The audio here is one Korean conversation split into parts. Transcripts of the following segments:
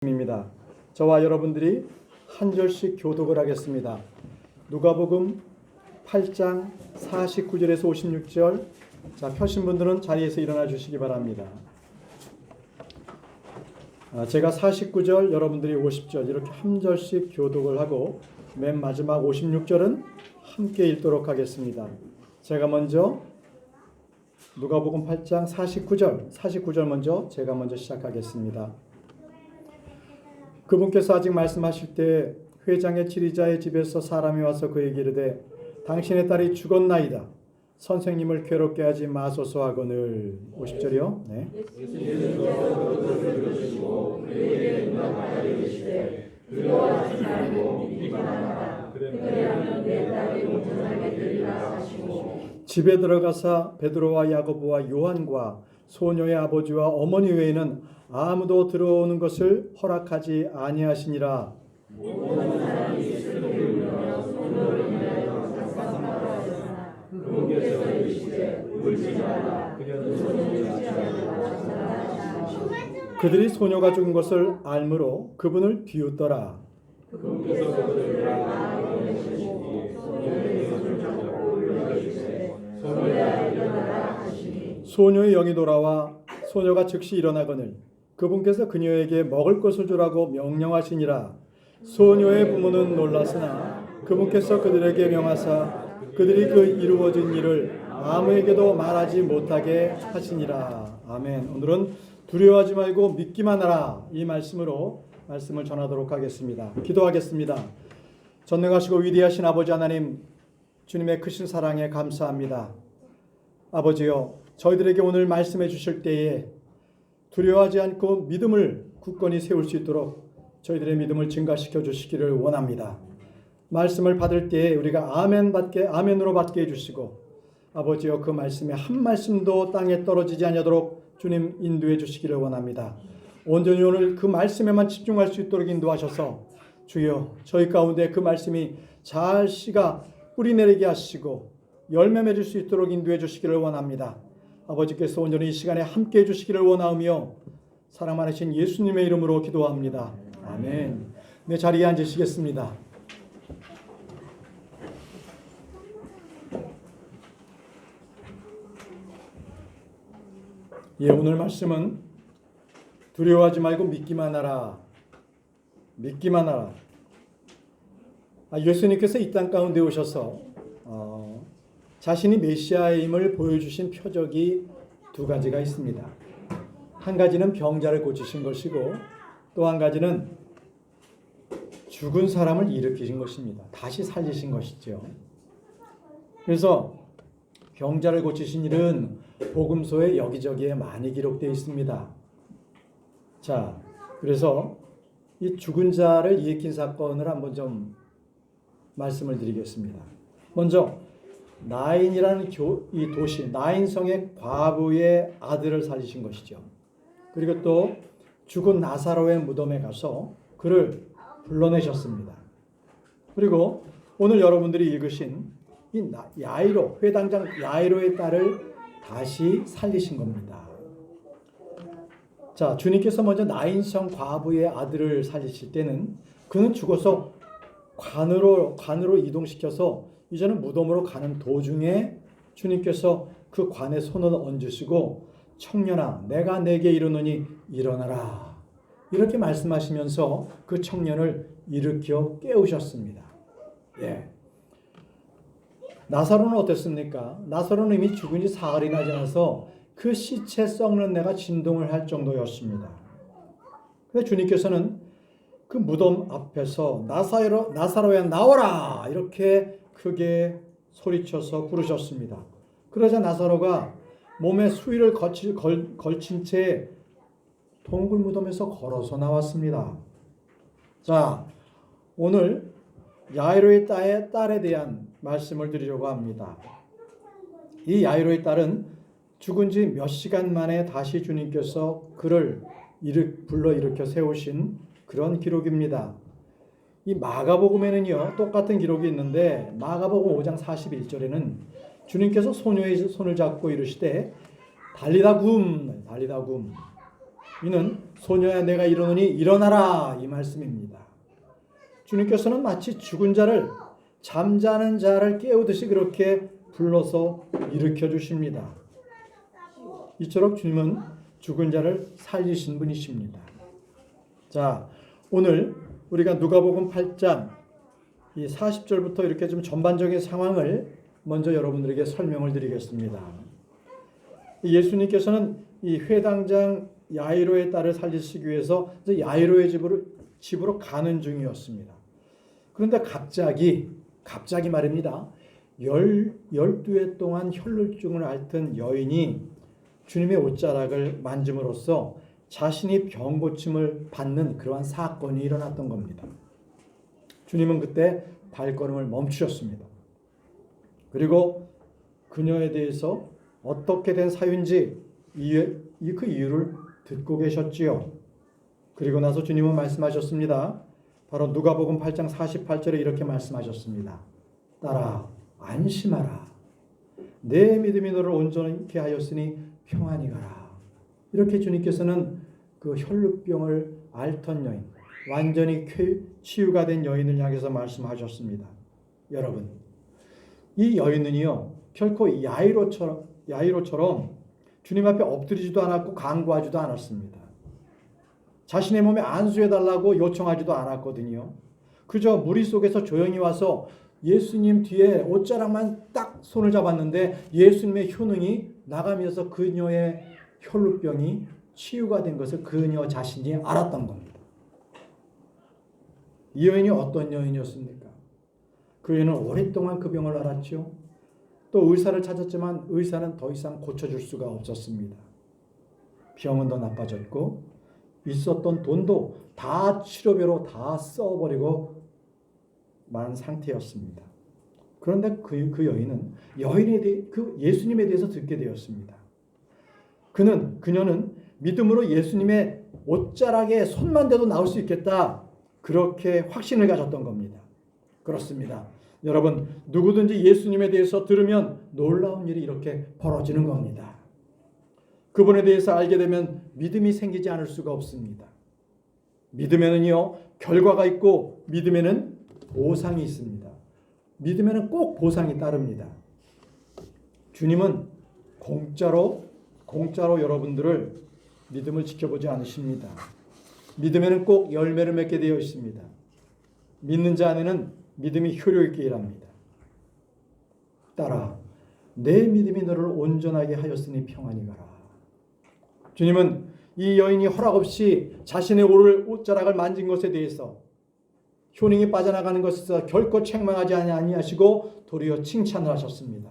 입니다. 저와 여러분들이 한 절씩 교독을 하겠습니다. 누가복음 8장 49절에서 56절. 자, 펴신 분들은 자리에서 일어나 주시기 바랍니다. 제가 49절, 여러분들이 50절 이렇게 한 절씩 교독을 하고 맨 마지막 56절은 함께 읽도록 하겠습니다. 제가 먼저 누가복음 8장 49절 먼저 제가 먼저 시작하겠습니다. 그분께서 아직 말씀하실 때 회장의 지리자의 집에서 사람이 와서 그에게 이르되 당신의 딸이 죽었나이다. 선생님을 괴롭게 하지 마소서 하거늘. 50절이요. 네. 집에 들어가사 베드로와 야고보와 요한과 소녀의 아버지와 어머니 외에는 아무도 들어오는 것을 허락하지 아니하시니라. 그들이 소녀가 죽은 것을 알므로 그분을 비웃더라. 소녀의 영이 돌아와 소녀가 즉시 일어나거늘 그분께서 그녀에게 먹을 것을 주라고 명령하시니라. 소녀의 부모는 놀랐으나 그분께서 그들에게 명하사 그들이 그 이루어진 일을 아무에게도 말하지 못하게 하시니라. 아멘. 오늘은 두려워하지 말고 믿기만 하라, 이 말씀으로 말씀을 전하도록 하겠습니다. 기도하겠습니다. 전능하시고 위대하신 아버지 하나님, 주님의 크신 사랑에 감사합니다. 아버지여, 저희들에게 오늘 말씀해 주실 때에 두려워하지 않고 믿음을 굳건히 세울 수 있도록 저희들의 믿음을 증가시켜 주시기를 원합니다. 말씀을 받을 때에 우리가 아멘으로 받게 해주시고, 아버지여, 그 말씀에 한 말씀도 땅에 떨어지지 않도록 주님 인도해 주시기를 원합니다. 온전히 오늘 그 말씀에만 집중할 수 있도록 인도하셔서 주여, 저희 가운데 그 말씀이 잘 씨가 뿌리 내리게 하시고 열매 맺을 수 있도록 인도해 주시기를 원합니다. 아버지께서 온전히 이 시간에 함께해 주시기를 원하오며 사랑 많으신 예수님의 이름으로 기도합니다. 아멘. 내 자리에 앉으시겠습니다. 오늘 말씀은 두려워하지 말고 믿기만 하라. 믿기만 하라. 예수님께서 이 땅 가운데 오셔서 자신이 메시아임을 보여주신 표적이 두 가지가 있습니다. 한 가지는 병자를 고치신 것이고 또 한 가지는 죽은 사람을 일으키신 것입니다. 다시 살리신 것이죠. 그래서 병자를 고치신 일은 복음서에 여기저기에 많이 기록되어 있습니다. 자, 그래서 이 죽은 자를 일으킨 사건을 한번 좀 말씀을 드리겠습니다. 먼저 나인이라는 이 도시, 나인성의 과부의 아들을 살리신 것이죠. 그리고 또 죽은 나사로의 무덤에 가서 그를 불러내셨습니다. 그리고 오늘 여러분들이 읽으신 이 야이로, 회당장 야이로의 딸을 다시 살리신 겁니다. 자, 주님께서 먼저 나인성 과부의 아들을 살리실 때는 그는 죽어서 관으로 이동시켜서 이제는 무덤으로 가는 도중에 주님께서 그 관에 손을 얹으시고 청년아, 내가 내게 이르노니 일어나라, 이렇게 말씀하시면서 그 청년을 일으켜 깨우셨습니다. 나사로는 어땠습니까? 나사로는 이미 죽은 지 사흘이나 지나서 그 시체 썩는 내가 진동을 할 정도였습니다. 그래서 주님께서는 그 무덤 앞에서 나사로야 나오라, 이렇게 크게 소리쳐서 부르셨습니다. 그러자 나사로가 몸에 수의를 걸친 채 동굴 무덤에서 걸어서 나왔습니다. 자, 오늘 야이로의 딸에 대한 말씀을 드리려고 합니다. 이 야이로의 딸은 죽은 지 몇 시간 만에 다시 주님께서 그를 불러 일으켜 세우신 그런 기록입니다. 이 마가복음에는요, 똑같은 기록이 있는데 마가복음 5장 41절에는 주님께서 소녀의 손을 잡고 이르시되 달리다 굼, 달리다 굼. 이는 소녀야 내가 이르노니 일어나라 이 말씀입니다. 주님께서는 마치 죽은 자를 잠자는 자를 깨우듯이 그렇게 불러서 일으켜 주십니다. 이처럼 주님은 죽은 자를 살리신 분이십니다. 자, 오늘 우리가 누가복음 8장 이 40절부터 이렇게 좀 전반적인 상황을 먼저 여러분들에게 설명을 드리겠습니다. 예수님께서는 이 회당장 야이로의 딸을 살리시기 위해서 야이로의 집으로 가는 중이었습니다. 그런데 갑자기 말입니다. 12해 동안 혈루증을 앓던 여인이 주님의 옷자락을 만짐으로써 자신이 병 고침을 받는 그러한 사건이 일어났던 겁니다. 주님은 그때 발걸음을 멈추셨습니다. 그리고 그녀에 대해서 어떻게 된 사유인지 그 이유를 듣고 계셨지요. 그리고 나서 주님은 말씀하셨습니다. 바로 누가복음 8장 48절에 이렇게 말씀하셨습니다. 딸아 안심하라. 내 믿음이 너를 온전케 하였으니 평안히 가라. 이렇게 주님께서는 그 혈루병을 앓던 여인, 완전히 치유가 된 여인을 향해서 말씀하셨습니다. 여러분, 이 여인은요 결코 야이로처럼 주님 앞에 엎드리지도 않았고 간구하지도 않았습니다. 자신의 몸에 안수해달라고 요청하지도 않았거든요. 그저 무리 속에서 조용히 와서 예수님 뒤에 옷자락만 딱 손을 잡았는데 예수님의 효능이 나가면서 그녀의 혈루병이 치유가 된 것을 그녀 자신이 알았던 겁니다. 이 여인이 어떤 여인이었습니까? 그 여인은 오랫동안 그 병을 앓았죠. 또 의사를 찾았지만 의사는 더 이상 고쳐줄 수가 없었습니다. 병은 더 나빠졌고 있었던 돈도 다 치료비로 다 써버리고 만 상태였습니다. 그런데 그 여인은 그 예수님에 대해서 듣게 되었습니다. 그녀는 믿음으로 예수님의 옷자락에 손만 대도 나올 수 있겠다. 그렇게 확신을 가졌던 겁니다. 그렇습니다. 여러분, 누구든지 예수님에 대해서 들으면 놀라운 일이 이렇게 벌어지는 겁니다. 그분에 대해서 알게 되면 믿음이 생기지 않을 수가 없습니다. 믿음에는요, 결과가 있고 믿음에는 보상이 있습니다. 믿음에는 꼭 보상이 따릅니다. 주님은 공짜로 여러분들을 믿음을 지켜보지 않으십니다. 믿음에는 꼭 열매를 맺게 되어 있습니다. 믿는 자 안에는 믿음이 효력 있게 일합니다. 딸아, 내 믿음이 너를 온전하게 하였으니 평안히 가라. 주님은 이 여인이 허락 없이 자신의 옷자락을 만진 것에 대해서 효능이 빠져나가는 것에서 결코 책망하지 아니하시고 도리어 칭찬을 하셨습니다.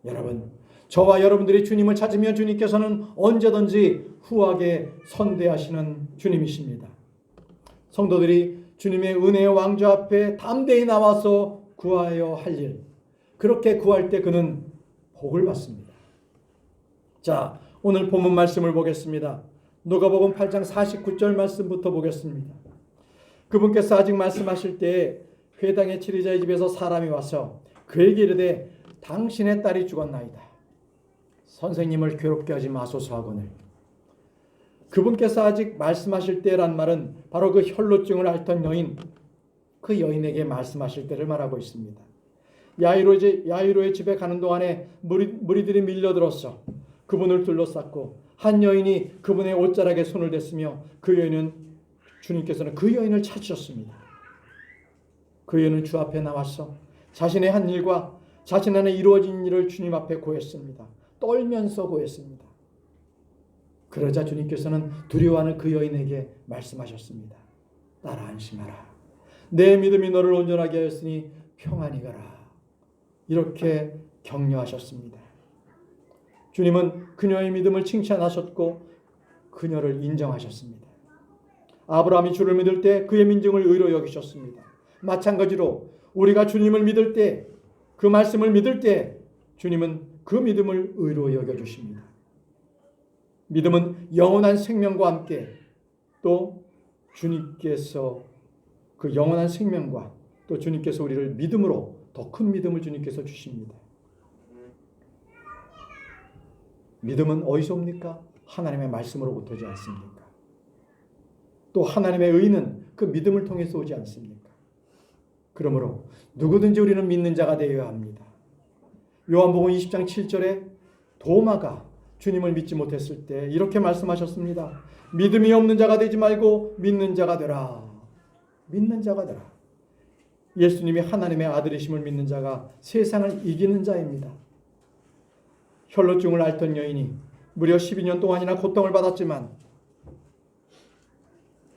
여러분, 저와 여러분들이 주님을 찾으면 주님께서는 언제든지 후하게 선대하시는 주님이십니다. 성도들이 주님의 은혜의 왕좌 앞에 담대히 나와서 구하여 할 일, 그렇게 구할 때 그는 복을 받습니다. 자, 오늘 본문 말씀을 보겠습니다. 누가복음 8장 49절 말씀부터 보겠습니다. 그분께서 아직 말씀하실 때에 회당의 치리자의 집에서 사람이 와서 그에게 이르되 당신의 딸이 죽었나이다. 선생님을 괴롭게 하지 마소서 하거늘. 그분께서 아직 말씀하실 때란 말은 바로 그 혈루증을 앓던 여인, 그 여인에게 말씀하실 때를 말하고 있습니다. 야이로의 집에 가는 동안에 무리들이 밀려들어서 그분을 둘러쌌고 한 여인이 그분의 옷자락에 손을 댔으며 주님께서는 그 여인을 찾으셨습니다. 그 여인은 주 앞에 나와서 자신의 한 일과 자신 안에 이루어진 일을 주님 앞에 고했습니다. 떨면서 고했습니다. 그러자 주님께서는 두려워하는 그 여인에게 말씀하셨습니다. 딸아 안심하라. 내 믿음이 너를 온전하게 하였으니 평안히 가라. 이렇게 격려하셨습니다. 주님은 그녀의 믿음을 칭찬하셨고 그녀를 인정하셨습니다. 아브라함이 주를 믿을 때 그의 민증을 의로 여기셨습니다. 마찬가지로 우리가 주님을 믿을 때, 그 말씀을 믿을 때 주님은 그 믿음을 의로 여겨주십니다. 믿음은 영원한 생명과 함께 또 주님께서 그 영원한 생명과 또 주님께서 우리를 믿음으로 더 큰 믿음을 주님께서 주십니다. 믿음은 어디서 옵니까? 하나님의 말씀으로부터 오지 않습니까? 또 하나님의 의는 그 믿음을 통해서 오지 않습니까? 그러므로 누구든지 우리는 믿는 자가 되어야 합니다. 요한복음 20장 7절에 도마가 주님을 믿지 못했을 때 이렇게 말씀하셨습니다. 믿음이 없는 자가 되지 말고 믿는 자가 되라. 믿는 자가 되라. 예수님이 하나님의 아들이심을 믿는 자가 세상을 이기는 자입니다. 혈루증을 앓던 여인이 무려 12년 동안이나 고통을 받았지만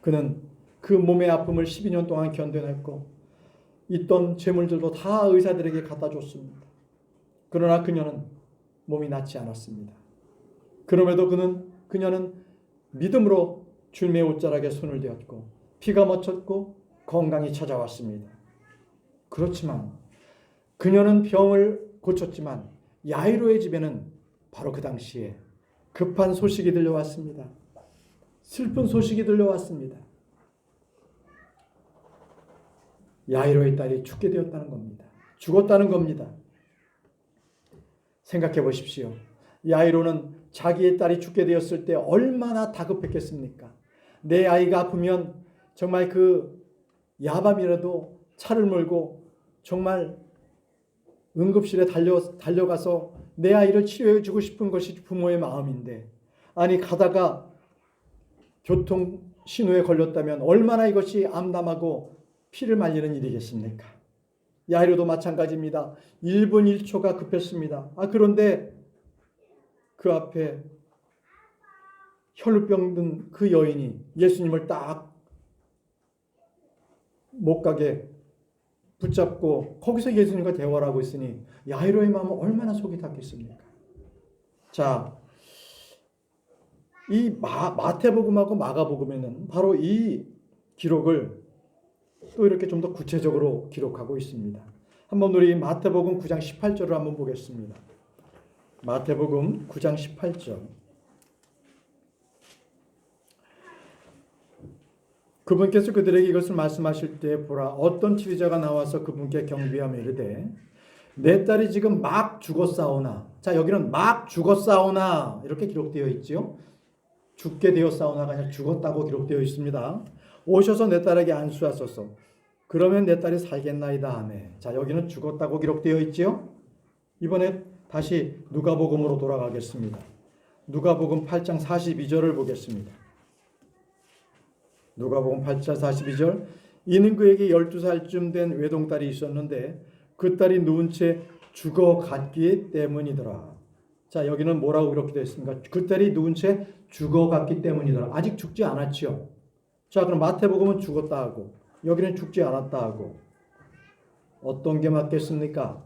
그는 그 몸의 아픔을 12년 동안 견뎌냈고 있던 재물들도 다 의사들에게 갖다 줬습니다. 그러나 그녀는 몸이 낫지 않았습니다. 그럼에도 그녀는 믿음으로 주님의 옷자락에 손을 대었고 피가 멎었고 건강이 찾아왔습니다. 그렇지만 그녀는 병을 고쳤지만 야이로의 집에는 바로 그 당시에 급한 소식이 들려왔습니다. 슬픈 소식이 들려왔습니다. 야이로의 딸이 죽게 되었다는 겁니다. 죽었다는 겁니다. 생각해 보십시오. 야이로는 자기의 딸이 죽게 되었을 때 얼마나 다급했겠습니까? 내 아이가 아프면 정말 그 야밤이라도 차를 몰고 정말 응급실에 달려가서 내 아이를 치료해 주고 싶은 것이 부모의 마음인데, 아니 가다가 교통신호에 걸렸다면 얼마나 이것이 암담하고 피를 말리는 일이겠습니까? 야이로도 마찬가지입니다. 1분 1초가 급했습니다. 그런데 그 앞에 혈루병 든 그 여인이 예수님을 딱 못 가게 붙잡고 거기서 예수님과 대화를 하고 있으니 야이로의 마음은 얼마나 속이 탔겠습니까? 자, 이 마태복음하고 마가복음에는 바로 이 기록을 또 이렇게 좀 더 구체적으로 기록하고 있습니다. 한번 우리 마태복음 9장 18절을 한번 보겠습니다. 마태복음 9장 18절. 그분께서 그들에게 이것을 말씀하실 때 보라, 어떤 치료자가 나와서 그분께 경비하며 이르되 내 딸이 지금 막 죽었사오나. 자, 여기는 막 죽었사오나 이렇게 기록되어 있지요. 죽게 되었사오나가 아니라 죽었다고 기록되어 있습니다. 오셔서 내 딸에게 안수하소서. 그러면 내 딸이 살겠나이다 하매. 자, 여기는 죽었다고 기록되어 있지요. 이번에 다시 누가복음으로 돌아가겠습니다. 누가복음 8장 42절을 보겠습니다. 누가복음 8장 42절. 이는 그에게 12살쯤 된 외동딸이 있었는데 그 딸이 누운 채 죽어갔기 때문이더라. 자, 여기는 뭐라고 이렇게 되어 있습니까? 그 딸이 누운 채 죽어갔기 때문이더라. 아직 죽지 않았죠. 자, 그럼 마태복음은 죽었다 하고 여기는 죽지 않았다 하고 어떤 게 맞겠습니까?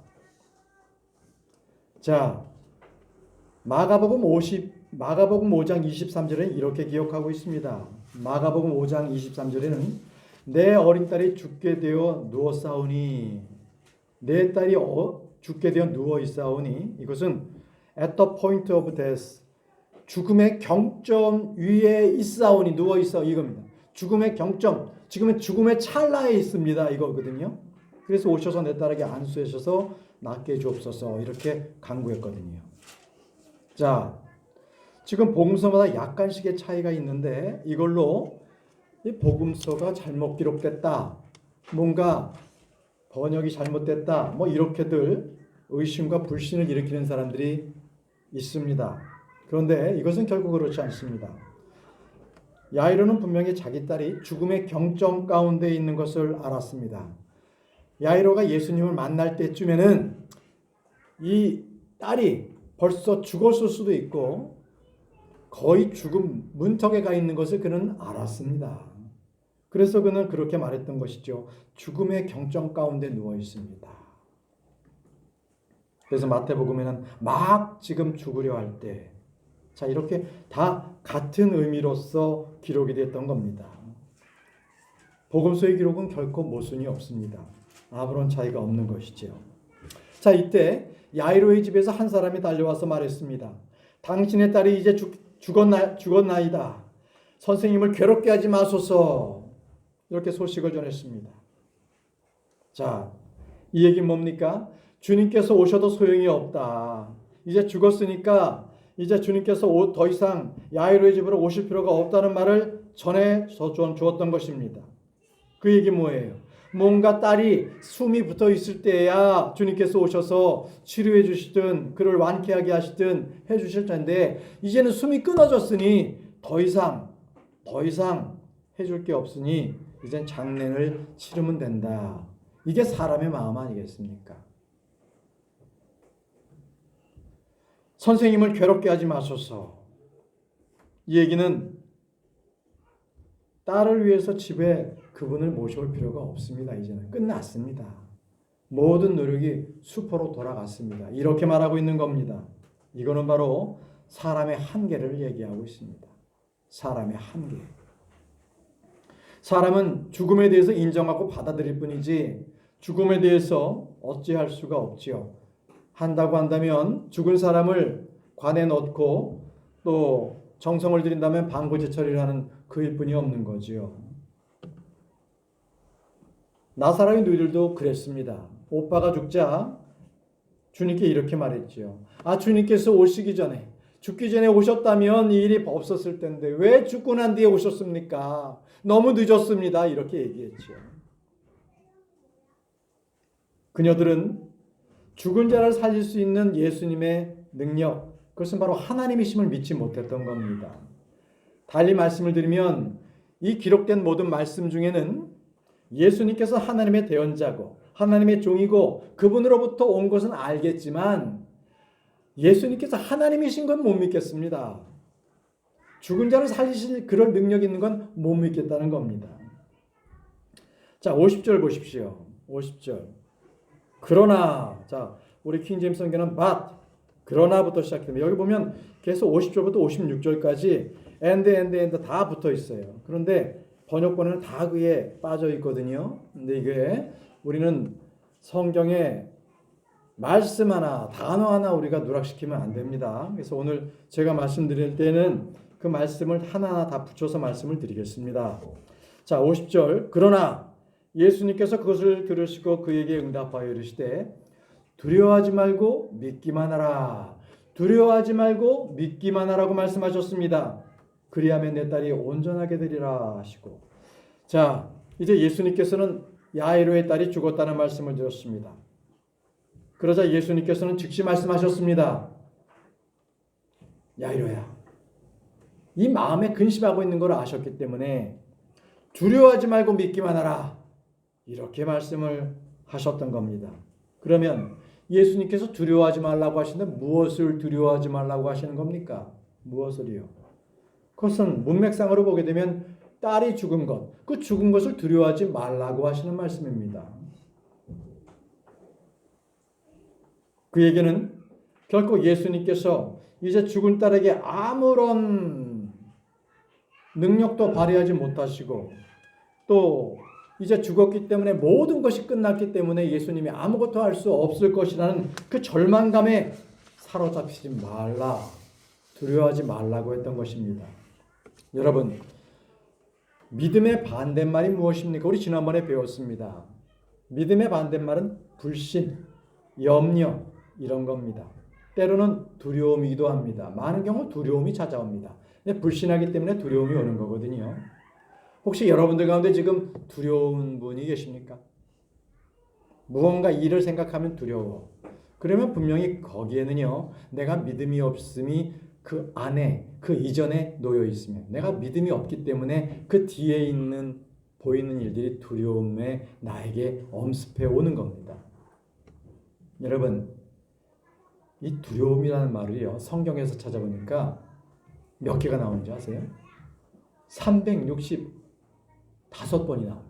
자, 마가복음 5장 23절에는 이렇게 기록하고 있습니다. 마가복음 5장 23절에는 내 어린 딸이 죽게 되어 누웠사오니, 내 딸이 죽게 되어 누워 있사오니, 이것은 at the point of death, 죽음의 경점 위에 있사오니, 누워 있어, 이겁니다. 죽음의 경점, 지금은 죽음의 찰나에 있습니다, 이거거든요. 그래서 오셔서 내 딸에게 안수하셔서 낫게 주옵소서 이렇게 간구했거든요. 자, 지금 복음서마다 약간씩의 차이가 있는데 이걸로 이 복음서가 잘못 기록됐다, 뭔가 번역이 잘못됐다, 뭐 이렇게들 의심과 불신을 일으키는 사람들이 있습니다. 그런데 이것은 결국 그렇지 않습니다. 야이로는 분명히 자기 딸이 죽음의 경점 가운데 있는 것을 알았습니다. 야이로가 예수님을 만날 때쯤에는 이 딸이 벌써 죽었을 수도 있고 거의 죽음 문턱에 가 있는 것을 그는 알았습니다. 그래서 그는 그렇게 말했던 것이죠. 죽음의 경점 가운데 누워 있습니다. 그래서 마태복음에는 막 지금 죽으려 할 때, 자, 이렇게 다 같은 의미로서 기록이 됐던 겁니다. 복음서의 기록은 결코 모순이 없습니다. 아무런 차이가 없는 것이지요. 자, 이때 야이로의 집에서 한 사람이 달려와서 말했습니다. 당신의 딸이 이제 죽었나이다. 선생님을 괴롭게 하지 마소서. 이렇게 소식을 전했습니다. 자, 이 얘기는 뭡니까? 주님께서 오셔도 소용이 없다. 이제 죽었으니까 이제 주님께서 더 이상 야이로의 집으로 오실 필요가 없다는 말을 전해 주었던 것입니다. 그 얘기 뭐예요? 뭔가 딸이 숨이 붙어 있을 때야 주님께서 오셔서 치료해 주시든 그를 완쾌하게 하시든 해 주실 텐데, 이제는 숨이 끊어졌으니 더 이상 해줄 게 없으니 이젠 장례를 치르면 된다. 이게 사람의 마음 아니겠습니까? 선생님을 괴롭게 하지 마소서. 이 얘기는 딸을 위해서 집에 그분을 모셔올 필요가 없습니다. 이제는 끝났습니다. 모든 노력이 수포로 돌아갔습니다. 이렇게 말하고 있는 겁니다. 이거는 바로 사람의 한계를 얘기하고 있습니다. 사람의 한계. 사람은 죽음에 대해서 인정하고 받아들일 뿐이지 죽음에 대해서 어찌할 수가 없지요. 한다고 한다면 죽은 사람을 관에 넣고 또 정성을 들인다면 방부제 처리를 하는 그일 뿐이 없는 거지요. 나사로의 누이들도 그랬습니다. 오빠가 죽자 주님께 이렇게 말했지요. 주님께서 오시기 전에, 죽기 전에 오셨다면 이 일이 없었을 텐데 왜 죽고 난 뒤에 오셨습니까? 너무 늦었습니다. 이렇게 얘기했지요. 그녀들은 죽은 자를 살릴 수 있는 예수님의 능력, 그것은 바로 하나님이심을 믿지 못했던 겁니다. 달리 말씀을 드리면 이 기록된 모든 말씀 중에는 예수님께서 하나님의 대언자고 하나님의 종이고 그분으로부터 온 것은 알겠지만 예수님께서 하나님이신 건 못 믿겠습니다. 죽은 자를 살리실 그럴 능력이 있는 건 못 믿겠다는 겁니다. 자, 50절 보십시오. 50절. 그러나, 자, 우리 킹제임스 성경은 but, 그러나부터 시작됩니다. 여기 보면 계속 50절부터 56절까지 and 다 붙어 있어요. 그런데 번역본에는 다 그에 빠져 있거든요. 근데 이게 우리는 성경에 말씀 하나, 단어 하나 우리가 누락시키면 안 됩니다. 그래서 오늘 제가 말씀드릴 때는 그 말씀을 하나하나 다 붙여서 말씀을 드리겠습니다. 자, 50절. 그러나 예수님께서 그것을 들으시고 그에게 응답하여 이르시되 두려워하지 말고 믿기만 하라. 두려워하지 말고 믿기만 하라고 말씀하셨습니다. 그리하면 내 딸이 온전하게 되리라 하시고. 자, 이제 예수님께서는 야이로의 딸이 죽었다는 말씀을 드렸습니다. 그러자 예수님께서는 즉시 말씀하셨습니다. 야이로야, 이 마음에 근심하고 있는 걸 아셨기 때문에 두려워하지 말고 믿기만 하라. 이렇게 말씀을 하셨던 겁니다. 그러면 예수님께서 두려워하지 말라고 하시는데 무엇을 두려워하지 말라고 하시는 겁니까? 무엇을요? 그것은 문맥상으로 보게 되면 딸이 죽은 것, 그 죽은 것을 두려워하지 말라고 하시는 말씀입니다. 그에게는 결코 예수님께서 이제 죽은 딸에게 아무런 능력도 발휘하지 못하시고 또 이제 죽었기 때문에 모든 것이 끝났기 때문에 예수님이 아무것도 할 수 없을 것이라는 그 절망감에 사로잡히지 말라, 두려워하지 말라고 했던 것입니다. 여러분, 믿음의 반대말이 무엇입니까? 우리 지난번에 배웠습니다. 믿음의 반대말은 불신, 염려 이런 겁니다. 때로는 두려움이기도 합니다. 많은 경우 두려움이 찾아옵니다. 근데 불신하기 때문에 두려움이 오는 거거든요. 혹시 여러분들 가운데 지금 두려운 분이 계십니까? 무언가 일을 생각하면 두려워. 그러면 분명히 거기에는요, 내가 믿음이 없음이 그 안에, 그 이전에 놓여 있으면, 내가 믿음이 없기 때문에 그 뒤에 있는 보이는 일들이 두려움에 나에게 엄습해 오는 겁니다. 여러분, 이 두려움이라는 말을요, 성경에서 찾아보니까 몇 개가 나오는지 아세요? 365번이 나옵니다.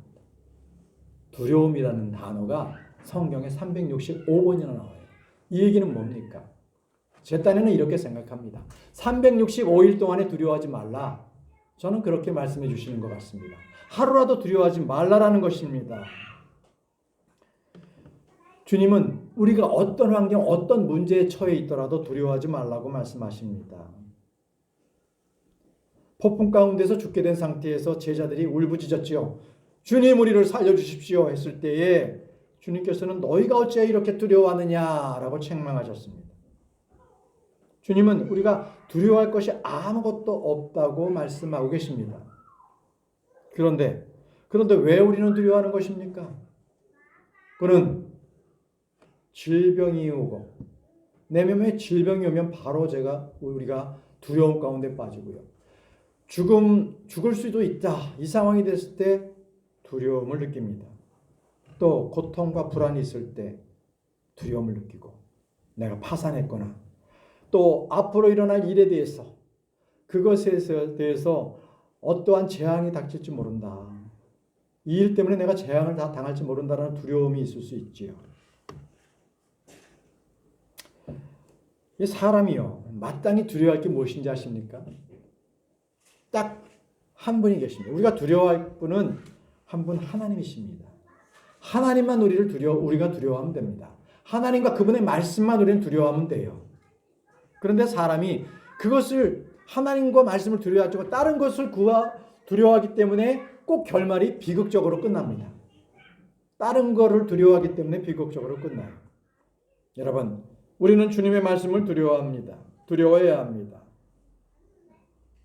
두려움이라는 단어가 성경에 365번이나 나와요. 이 얘기는 뭡니까? 제 딴에는 이렇게 생각합니다. 365일 동안에 두려워하지 말라. 저는 그렇게 말씀해 주시는 것 같습니다. 하루라도 두려워하지 말라라는 것입니다. 주님은 우리가 어떤 환경, 어떤 문제에 처해 있더라도 두려워하지 말라고 말씀하십니다. 폭풍 가운데서 죽게 된 상태에서 제자들이 울부짖었지요. 주님, 우리를 살려주십시오 했을 때에 주님께서는 너희가 어찌 이렇게 두려워하느냐라고 책망하셨습니다. 주님은 우리가 두려워할 것이 아무것도 없다고 말씀하고 계십니다. 그런데 왜 우리는 두려워하는 것입니까? 그는 질병이 오고 내 몸에 질병이 오면 바로 우리가 두려움 가운데 빠지고요. 죽을 수도 있다. 이 상황이 됐을 때 두려움을 느낍니다. 또 고통과 불안이 있을 때 두려움을 느끼고 내가 파산했거나 또 앞으로 일어날 일에 대해서 그것에 대해서 어떠한 재앙이 닥칠지 모른다. 이 일 때문에 내가 재앙을 다 당할지 모른다라는 두려움이 있을 수 있지요. 이 사람이요, 마땅히 두려워할 게 무엇인지 아십니까? 딱 한 분이 계십니다. 우리가 두려워할 분은 한 분 하나님이십니다. 하나님만 우리가 두려워하면 됩니다. 하나님과 그분의 말씀만 우리는 두려워하면 돼요. 그런데 사람이 그것을 하나님과 말씀을 두려워하지 않고 다른 것을 두려워하기 때문에 꼭 결말이 비극적으로 끝납니다. 다른 거를 두려워하기 때문에 비극적으로 끝나요. 여러분, 우리는 주님의 말씀을 두려워합니다. 두려워해야 합니다.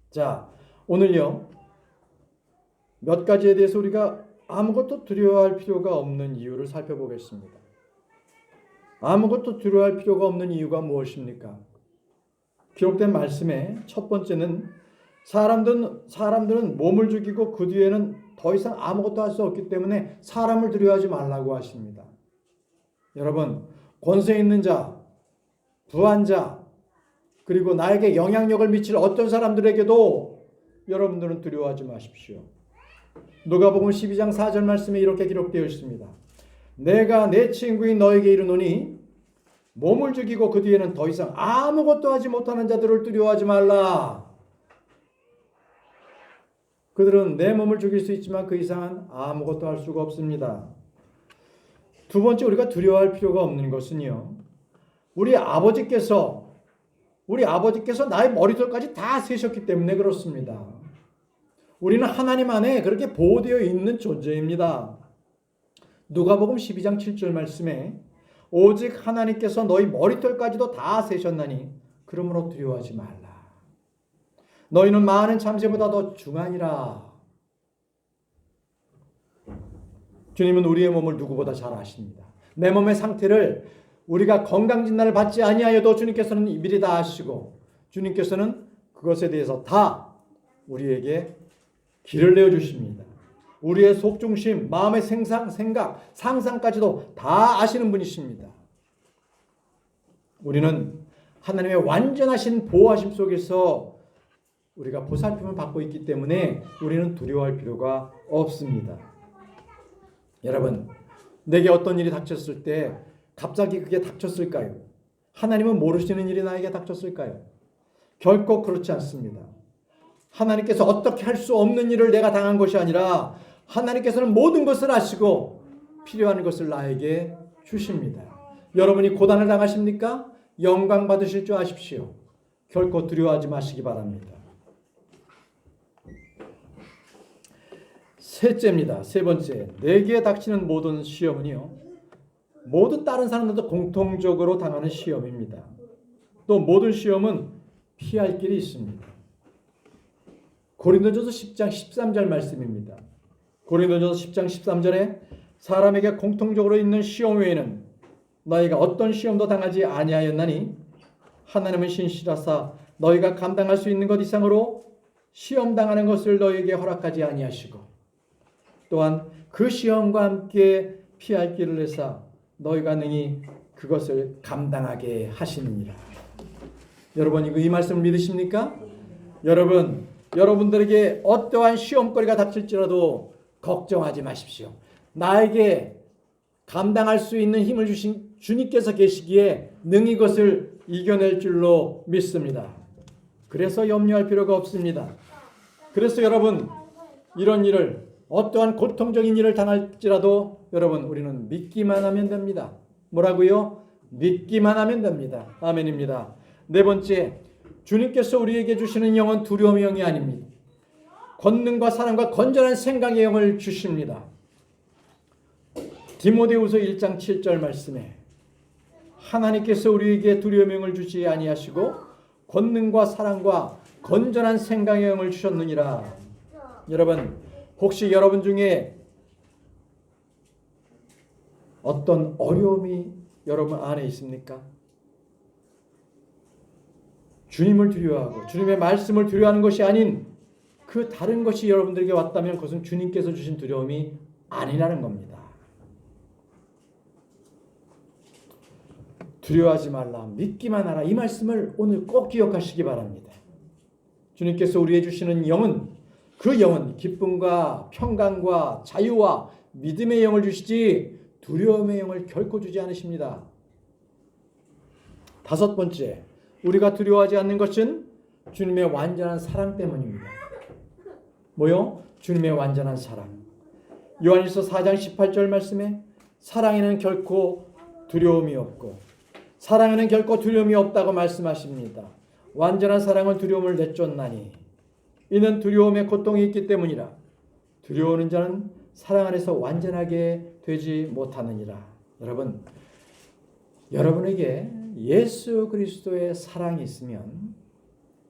자, 오늘요, 몇 가지에 대해서 우리가 아무것도 두려워할 필요가 없는 이유를 살펴보겠습니다. 아무것도 두려워할 필요가 없는 이유가 무엇입니까? 기록된 말씀에 첫 번째는 사람들은 몸을 죽이고 그 뒤에는 더 이상 아무것도 할 수 없기 때문에 사람을 두려워하지 말라고 하십니다. 여러분, 권세 있는 자, 부한 자, 그리고 나에게 영향력을 미칠 어떤 사람들에게도 여러분들은 두려워하지 마십시오. 누가복음 12장 4절 말씀에 이렇게 기록되어 있습니다. 내가 내 친구인 너에게 이르노니 몸을 죽이고 그 뒤에는 더 이상 아무것도 하지 못하는 자들을 두려워하지 말라. 그들은 내 몸을 죽일 수 있지만 그 이상은 아무것도 할 수가 없습니다. 두 번째, 우리가 두려워할 필요가 없는 것은요, 우리 아버지께서 나의 머리털까지 다 세셨기 때문에 그렇습니다. 우리는 하나님 안에 그렇게 보호되어 있는 존재입니다. 누가복음 12장 7절 말씀에 오직 하나님께서 너희 머리털까지도 다 세셨나니 그러므로 두려워하지 말라. 너희는 많은 참새보다 더 중하니라. 주님은 우리의 몸을 누구보다 잘 아십니다. 내 몸의 상태를 우리가 건강진단을 받지 아니하여도 주님께서는 미리 다 아시고 주님께서는 그것에 대해서 다 우리에게 길을 내어주십니다. 우리의 속중심, 마음의 생각, 상상까지도 다 아시는 분이십니다. 우리는 하나님의 완전하신 보호하심 속에서 우리가 보살핌을 받고 있기 때문에 우리는 두려워할 필요가 없습니다. 여러분, 내게 어떤 일이 닥쳤을 때 갑자기 그게 닥쳤을까요? 하나님은 모르시는 일이 나에게 닥쳤을까요? 결코 그렇지 않습니다. 하나님께서 어떻게 할 수 없는 일을 내가 당한 것이 아니라 하나님께서는 모든 것을 아시고 필요한 것을 나에게 주십니다. 여러분이 고난을 당하십니까? 영광 받으실 줄 아십시오. 결코 두려워하지 마시기 바랍니다. 셋째입니다. 세 번째, 내게 닥치는 모든 시험은요, 모두 다른 사람들도 공통적으로 당하는 시험입니다. 또 모든 시험은 피할 길이 있습니다. 고린도전서 10장 13절 말씀입니다. 고린도전서 10장 13절에 사람에게 공통적으로 있는 시험 외에는 너희가 어떤 시험도 당하지 아니하였나니 하나님은 신실하사 너희가 감당할 수 있는 것 이상으로 시험 당하는 것을 너희에게 허락하지 아니하시고 또한 그 시험과 함께 피할 길을 내사 너희가 능히 그것을 감당하게 하시느니라. 여러분, 이 말씀을 믿으십니까? 여러분들에게 어떠한 시험거리가 닥칠지라도 걱정하지 마십시오. 나에게 감당할 수 있는 힘을 주신 주님께서 계시기에 능히 그것을 이겨낼 줄로 믿습니다. 그래서 염려할 필요가 없습니다. 그래서 여러분, 이런 일을, 어떠한 고통적인 일을 당할지라도 여러분, 우리는 믿기만 하면 됩니다. 뭐라고요? 믿기만 하면 됩니다. 아멘입니다. 네 번째, 주님께서 우리에게 주시는 영은 두려움의 영이 아닙니다. 권능과 사랑과 건전한 생각의 영을 주십니다. 디모데후서 1장 7절 말씀에 하나님께서 우리에게 두려움의 영을 주지 아니하시고 권능과 사랑과 건전한 생각의 영을 주셨느니라. 여러분, 혹시 여러분 중에 어떤 어려움이 여러분 안에 있습니까? 주님을 두려워하고 주님의 말씀을 두려워하는 것이 아닌 그 다른 것이 여러분들에게 왔다면 그것은 주님께서 주신 두려움이 아니라는 겁니다. 두려워하지 말라, 믿기만 하라. 이 말씀을 오늘 꼭 기억하시기 바랍니다. 주님께서 우리에게 주시는 영은 그 영은 기쁨과 평강과 자유와 믿음의 영을 주시지 두려움의 영을 결코 주지 않으십니다. 다섯 번째, 우리가 두려워하지 않는 것은 주님의 완전한 사랑 때문입니다. 뭐요? 주님의 완전한 사랑. 요한일서 4장 18절 말씀에 사랑에는 결코 두려움이 없고 사랑에는 결코 두려움이 없다고 말씀하십니다. 완전한 사랑은 두려움을 내쫓나니 이는 두려움의 고통이 있기 때문이라. 두려워하는 자는 사랑 안에서 완전하게 되지 못하느니라. 여러분, 여러분에게 예수 그리스도의 사랑이 있으면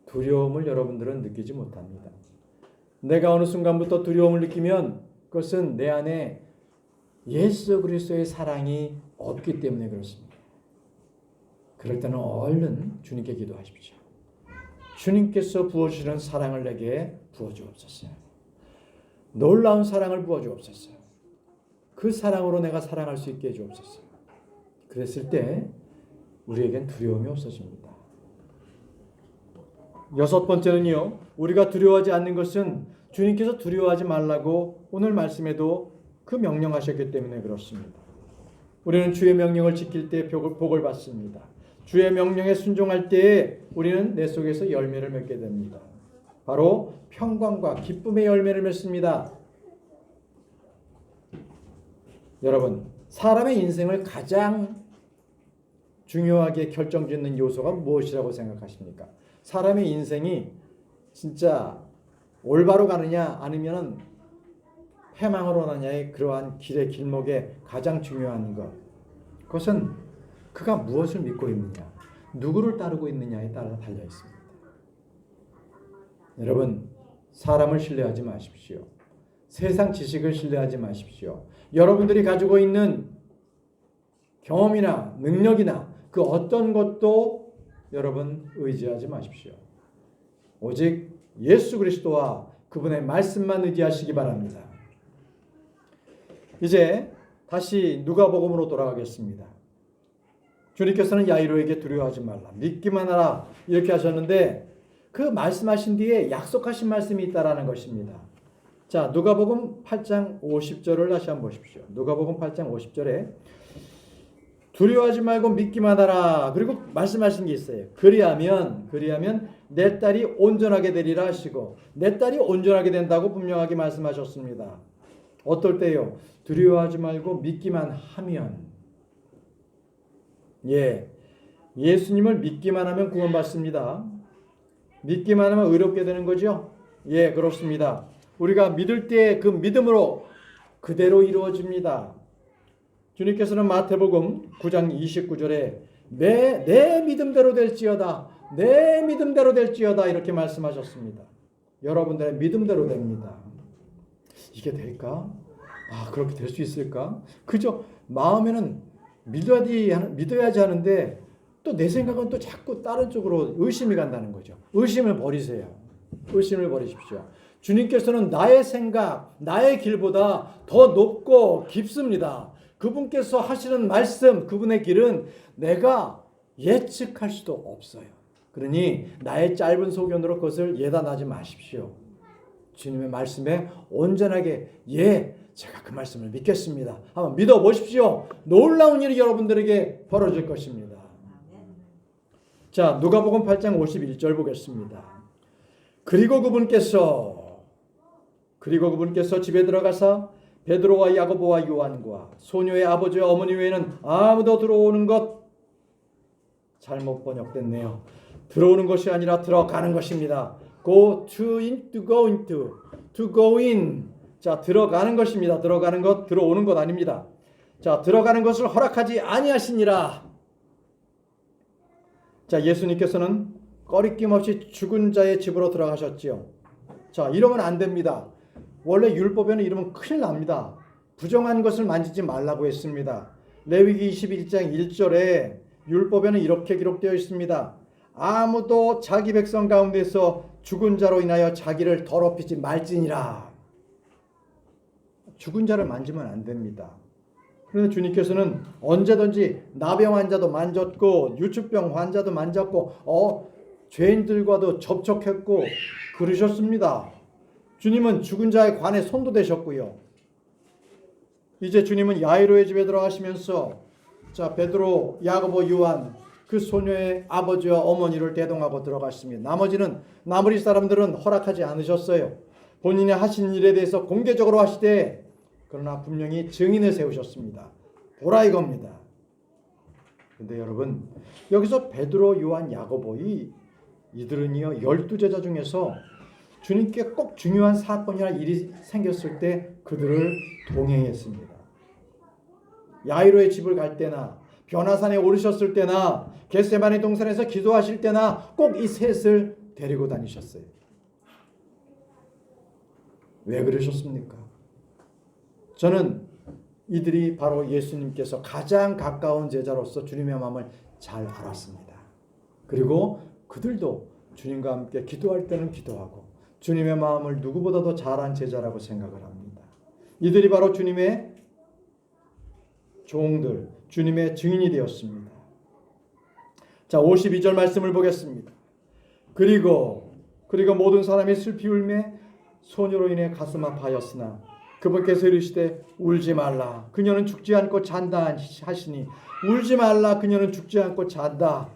두려움을 여러분들은 느끼지 못합니다. 내가 어느 순간부터 두려움을 느끼면 그것은 내 안에 예수 그리스도의 사랑이 없기 때문에 그렇습니다. 그럴 때는 얼른 주님께 기도하십시오. 주님께서 부어주시는 사랑을 내게 부어주옵소서. 놀라운 사랑을 부어주옵소서. 그 사랑으로 내가 사랑할 수 있게 해주옵소서. 그랬을 때 우리에겐 두려움이 없어집니다. 여섯 번째는요, 우리가 두려워하지 않는 것은 주님께서 두려워하지 말라고 오늘 말씀에도 그 명령하셨기 때문에 그렇습니다. 우리는 주의 명령을 지킬 때 복을 받습니다. 주의 명령에 순종할 때에 우리는 내 속에서 열매를 맺게 됩니다. 바로 평강과 기쁨의 열매를 맺습니다. 여러분, 사람의 인생을 가장 중요하게 결정짓는 요소가 무엇이라고 생각하십니까? 사람의 인생이 진짜 올바로 가느냐 아니면 패망으로 가느냐의 그러한 길의 길목에 가장 중요한 것, 그것은 그가 무엇을 믿고 있느냐, 누구를 따르고 있느냐에 따라 달려 있습니다. 여러분, 사람을 신뢰하지 마십시오. 세상 지식을 신뢰하지 마십시오. 여러분들이 가지고 있는 경험이나 능력이나 그 어떤 것도 여러분 의지하지 마십시오. 오직 예수 그리스도와 그분의 말씀만 의지하시기 바랍니다. 이제 다시 누가복음으로 돌아가겠습니다. 주님께서는 야이로에게 두려워하지 말라, 믿기만 하라 이렇게 하셨는데 그 말씀하신 뒤에 약속하신 말씀이 있다라는 것입니다. 자, 누가복음 8장 50절을 다시 한번 보십시오. 누가복음 8장 50절에 두려워하지 말고 믿기만 하라. 그리고 말씀하신 게 있어요. 그리하면 내 딸이 온전하게 되리라 하시고, 내 딸이 온전하게 된다고 분명하게 말씀하셨습니다. 어떨 때요? 두려워하지 말고 믿기만 하면. 예수님을 믿기만 하면 구원받습니다. 믿기만 하면 의롭게 되는 거죠? 그렇습니다. 우리가 믿을 때 그 믿음으로 그대로 이루어집니다. 주님께서는 마태복음 9장 29절에 내 믿음대로 될지어다, 내 믿음대로 될지어다 이렇게 말씀하셨습니다. 여러분들의 믿음대로 됩니다. 이게 될까? 그렇게 될 수 있을까? 그저 마음에는 믿어야지 하는데 또 내 생각은 또 자꾸 다른 쪽으로 의심이 간다는 거죠. 의심을 버리세요. 의심을 버리십시오. 주님께서는 나의 생각, 나의 길보다 더 높고 깊습니다. 그분께서 하시는 말씀, 그분의 길은 내가 예측할 수도 없어요. 그러니 나의 짧은 소견으로 그것을 예단하지 마십시오. 주님의 말씀에 온전하게 제가 그 말씀을 믿겠습니다. 한번 믿어보십시오. 놀라운 일이 여러분들에게 벌어질 것입니다. 자, 누가복음 8장 51절 보겠습니다. 그리고 그분께서 집에 들어가사 베드로와 야고보와 요한과 소녀의 아버지와 어머니 외에는 아무도 들어오는 것, 잘못 번역됐네요. 들어오는 것이 아니라 들어가는 것입니다. go in. 자, 들어가는 것입니다. 들어가는 것, 들어오는 것 아닙니다. 자, 들어가는 것을 허락하지 아니하시니라. 자, 예수님께서는 꺼리낌 없이 죽은 자의 집으로 들어가셨지요. 자, 이러면 안 됩니다. 원래 율법에는 이러면 큰일 납니다. 부정한 것을 만지지 말라고 했습니다. 레위기 21장 1절에 율법에는 이렇게 기록되어 있습니다. 아무도 자기 백성 가운데서 죽은 자로 인하여 자기를 더럽히지 말지니라. 죽은 자를 만지면 안 됩니다. 그런데 주님께서는 언제든지 나병 환자도 만졌고 유축병 환자도 만졌고 죄인들과도 접촉했고 그러셨습니다. 주님은 죽은 자에 관해 손도 대셨고요. 이제 주님은 야이로의 집에 들어가시면서 자, 베드로, 야고보, 요한 그 소녀의 아버지와 어머니를 대동하고 들어갔습니다. 나머지 사람들은 허락하지 않으셨어요. 본인이 하신 일에 대해서 공개적으로 하시되 그러나 분명히 증인을 세우셨습니다. 보라 이겁니다. 근데 여러분, 여기서 베드로, 요한, 야고보 이들은요 12제자 중에서 주님께 꼭 중요한 사건이나 일이 생겼을 때 그들을 동행했습니다. 야이로의 집을 갈 때나 변화산에 오르셨을 때나 겟세마네 동산에서 기도하실 때나 꼭 이 셋을 데리고 다니셨어요. 왜 그러셨습니까? 저는 이들이 바로 예수님께서 가장 가까운 제자로서 주님의 마음을 잘 알았습니다. 그리고 그들도 주님과 함께 기도할 때는 기도하고 주님의 마음을 누구보다도 잘한 제자라고 생각을 합니다. 이들이 바로 주님의 종들, 주님의 증인이 되었습니다. 자, 52절 말씀을 보겠습니다. 그리고 모든 사람이 슬피 울매 소녀로 인해 가슴 아파하였으나 그분께서 이르시되 울지 말라 그녀는 죽지 않고 잔다 하시니 울지 말라 그녀는 죽지 않고 잔다.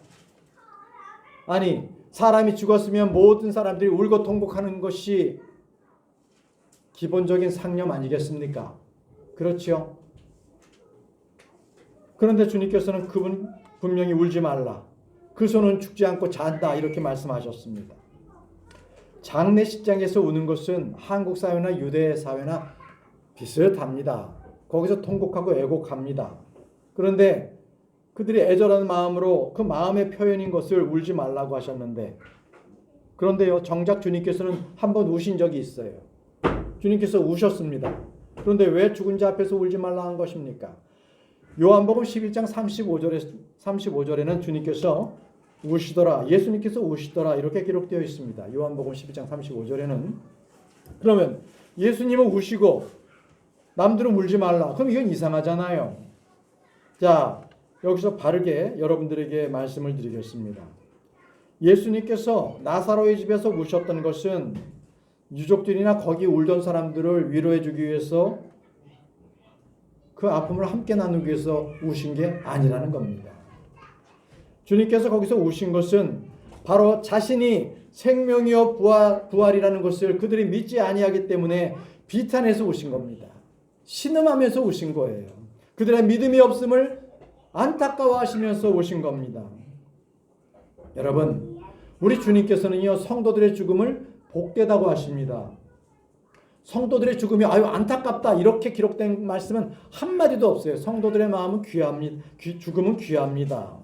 아니, 사람이 죽었으면 모든 사람들이 울고 통곡하는 것이 기본적인 상념 아니겠습니까? 그렇죠? 그런데 주님께서는 그분 분명히 울지 말라. 그 손은 죽지 않고 잔다 이렇게 말씀하셨습니다. 장례식장에서 우는 것은 한국 사회나 유대 사회나 비슷합니다. 거기서 통곡하고 애곡합니다. 그런데 그들이 애절한 마음으로 그 마음의 표현인 것을 울지 말라고 하셨는데 그런데요 정작 주님께서는 한번 우신 적이 있어요. 주님께서 우셨습니다. 그런데 왜 죽은 자 앞에서 울지 말라 한 것입니까? 요한복음 11장 35절에는 주님께서 우시더라, 예수님께서 우시더라 이렇게 기록되어 있습니다. 요한복음 11장 35절에는 그러면 예수님은 우시고 남들은 울지 말라. 그럼 이건 이상하잖아요. 자, 여기서 바르게 여러분들에게 말씀을 드리겠습니다. 예수님께서 나사로의 집에서 우셨던 것은 유족들이나 거기 울던 사람들을 위로해 주기 위해서 그 아픔을 함께 나누기 위해서 우신 게 아니라는 겁니다. 주님께서 거기서 우신 것은 바로 자신이 생명이요 부활이라는 것을 그들이 믿지 아니하기 때문에 비탄해서 우신 겁니다. 신음하면서 우신 거예요. 그들의 믿음이 없음을 안타까워하시면서 오신 겁니다. 여러분, 우리 주님께서는요 성도들의 죽음을 복되다고 하십니다. 성도들의 죽음이 안타깝다 이렇게 기록된 말씀은 한마디도 없어요. 성도들의 마음은 귀합니다. 죽음은 귀합니다.